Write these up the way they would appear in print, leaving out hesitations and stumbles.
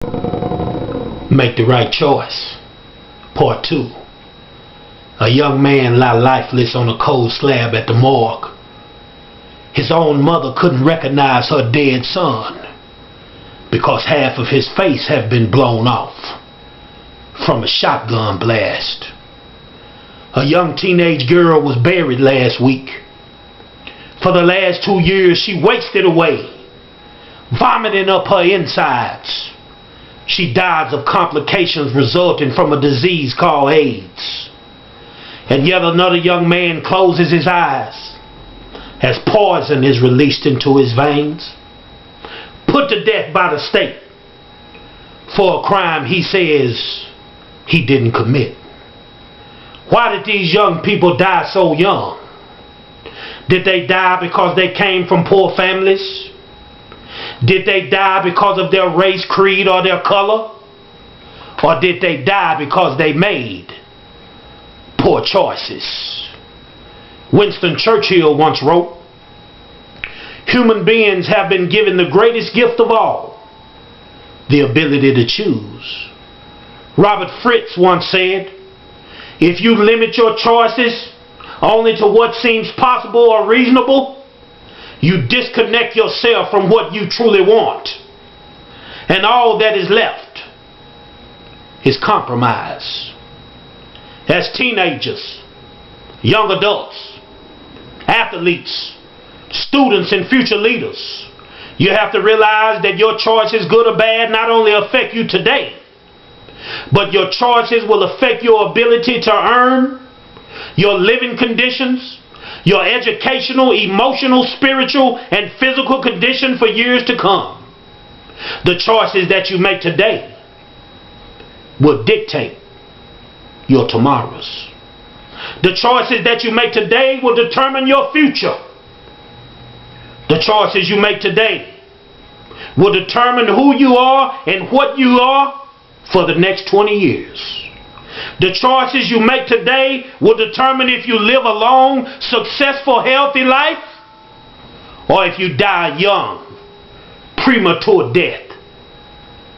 Make the right choice. Part 2. A young man lie lifeless on a cold slab at the morgue. His own mother couldn't recognize her dead son because half of his face had been blown off from a shotgun blast. A young teenage girl was buried last week. For the last 2 years she wasted away, vomiting up her insides. She died of complications resulting from a disease called A.I.D.S. And yet another young man closes his eyes as poison is released into his veins, put to death by the state for a crime he says he didn't commit. Why did these young people die so young? Did they die because they came from poor families? Did they die because of their race, creed, or their color? Or did they die because they made poor choices? Winston Churchill once wrote, "Human beings have been given the greatest gift of all, the ability to choose." Robert Fritz once said, "If you limit your choices only to what seems possible or reasonable, you disconnect yourself from what you truly want, and all that is left is compromise." As teenagers, young adults, athletes, students, and future leaders, you have to realize that your choices, good or bad, not only affect you today, but your choices will affect your ability to earn, your living conditions, your educational, emotional, spiritual, and physical condition for years to come. The choices that you make today will dictate your tomorrows. The choices that you make today will determine your future. The choices you make today will determine who you are and what you are for the next 20 years. The choices you make today will determine if you live a long, successful, healthy life, or if you die young, premature death.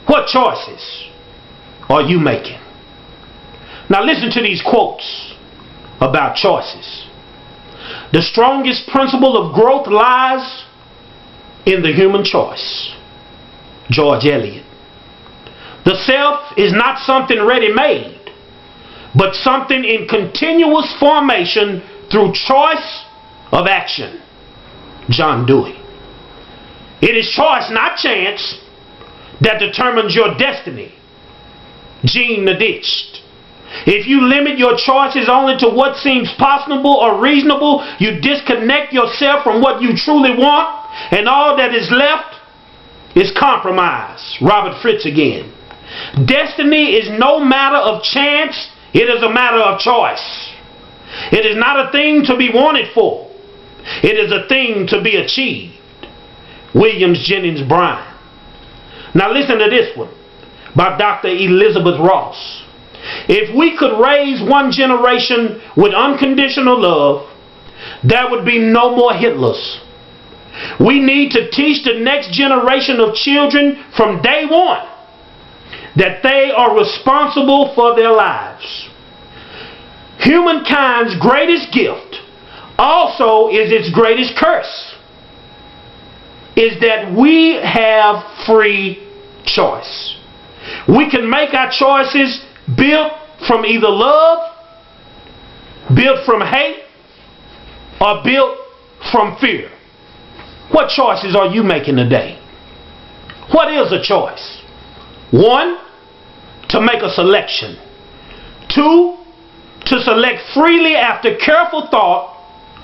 What choices are you making? Now listen to these quotes about choices. "The strongest principle of growth lies in the human choice." George Eliot. "The self is not something ready-made, but something in continuous formation through choice of action." John Dewey. "It is choice, not chance, that determines your destiny." Gene Nadich. "If you limit your choices only to what seems possible or reasonable, you disconnect yourself from what you truly want, and all that is left is compromise." Robert Fritz again. "Destiny is no matter of chance, it is a matter of choice. It is not a thing to be wanted for. It is a thing to be achieved." Williams Jennings Bryan. Now listen to this one by Dr. Elizabeth Ross. "If we could raise one generation with unconditional love, there would be no more Hitlers. We need to teach the next generation of children from day one that they are responsible for their lives. Humankind's greatest gift also is its greatest curse, is that we have free choice. We can make our choices built from either love, built from hate, or built from fear. What choices are you making today? What is a choice? 1, to make a selection. 2, to select freely after careful thought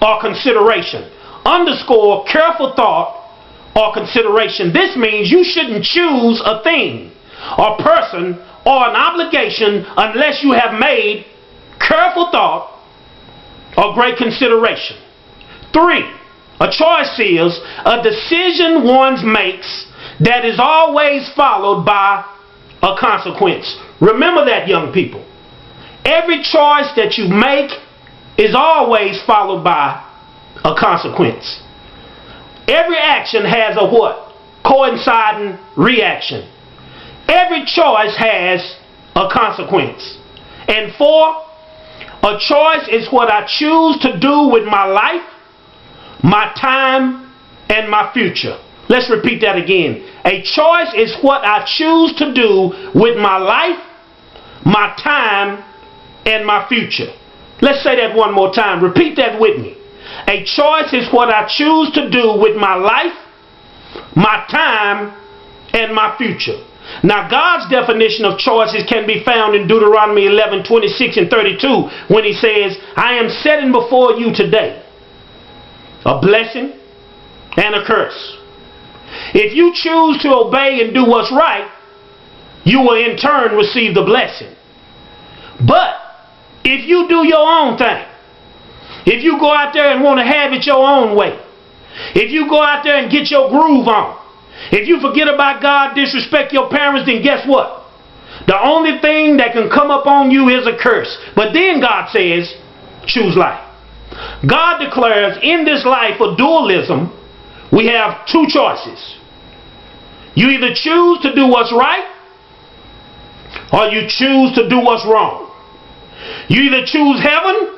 or consideration. Underscore careful thought or consideration. This means you shouldn't choose a thing or person or an obligation unless you have made careful thought or great consideration. 3, a choice is a decision one makes that is always followed by a consequence. Remember that, young people. Every choice that you make is always followed by a consequence. Every action has a what? Coinciding reaction. Every choice has a consequence. And 4, a choice is what I choose to do with my life, my time, and my future. Let's repeat that again. A choice is what I choose to do with my life, my time, and my future. Let's say that one more time. Repeat that with me. A choice is what I choose to do with my life, my time, and my future. Now, God's definition of choices can be found in Deuteronomy 11:26 and 32 when he says, I am setting before you today a blessing and a curse. If you choose to obey and do what's right, you will in turn receive the blessing. But if you do your own thing, if you go out there and want to have it your own way, if you go out there and get your groove on, if you forget about God, disrespect your parents, then guess what? The only thing that can come upon you is a curse. But then God says, choose life. God declares in this life of dualism, we have 2 choices. You either choose to do what's right, or you choose to do what's wrong. You either choose heaven,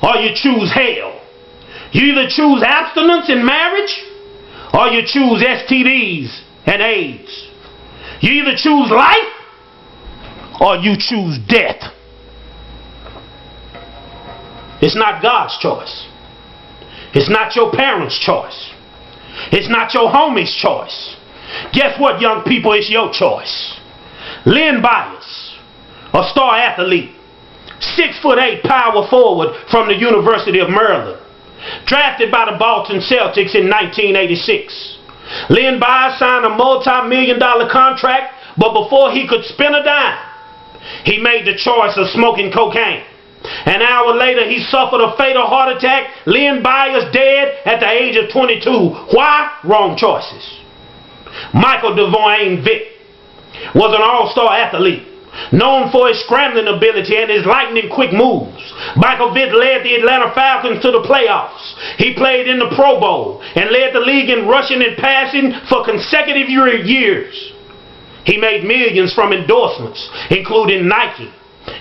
or you choose hell. You either choose abstinence in marriage, or you choose STDs and A.I.D.S. You either choose life, or you choose death. It's not God's choice. It's not your parents' choice. It's not your homie's choice. Guess what, young people? It's your choice. Lynn Bias, a star athlete, 6'8" power forward from the University of Maryland, drafted by the Boston Celtics in 1986. Lynn Bias signed a multi-million-dollar contract, but before he could spin a dime, he made the choice of smoking cocaine. An hour later, he suffered a fatal heart attack. Lynn Bias dead at the age of 22. Why? Wrong choices. Michael DeVoyne Vick was an all-star athlete, known for his scrambling ability and his lightning-quick moves. Michael Vick led the Atlanta Falcons to the playoffs. He played in the Pro Bowl and led the league in rushing and passing for consecutive years. He made millions from endorsements, including Nike,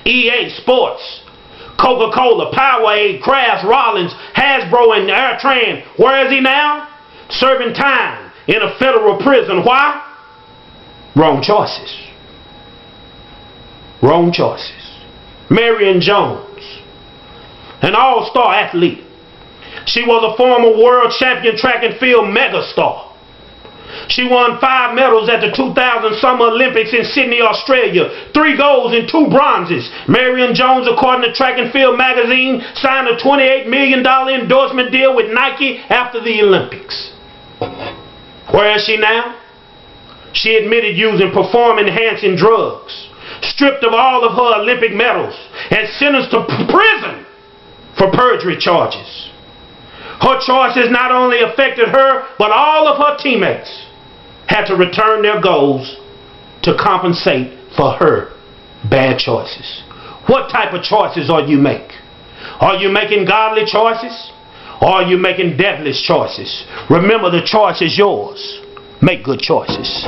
EA Sports, Coca-Cola, Powerade, Kraft, Rollins, Hasbro, and Airtran. Where is he now? Serving time in a federal prison. Why? Wrong choices. Wrong choices. Marion Jones, an all-star athlete. She was a former world champion track and field megastar. She won 5 medals at the 2000 Summer Olympics in Sydney, Australia. 3 golds and 2 bronzes. Marion Jones, according to Track and Field magazine, signed a $28 million endorsement deal with Nike after the Olympics. Where is she now? She admitted using performance-enhancing drugs, stripped of all of her Olympic medals, and sentenced to prison for perjury charges. Her choices not only affected her, but all of her teammates had to return their goals to compensate for her bad choices. What type of choices are you making? Are you making godly choices? Or are you making devilish choices? Remember, the choice is yours. Make good choices.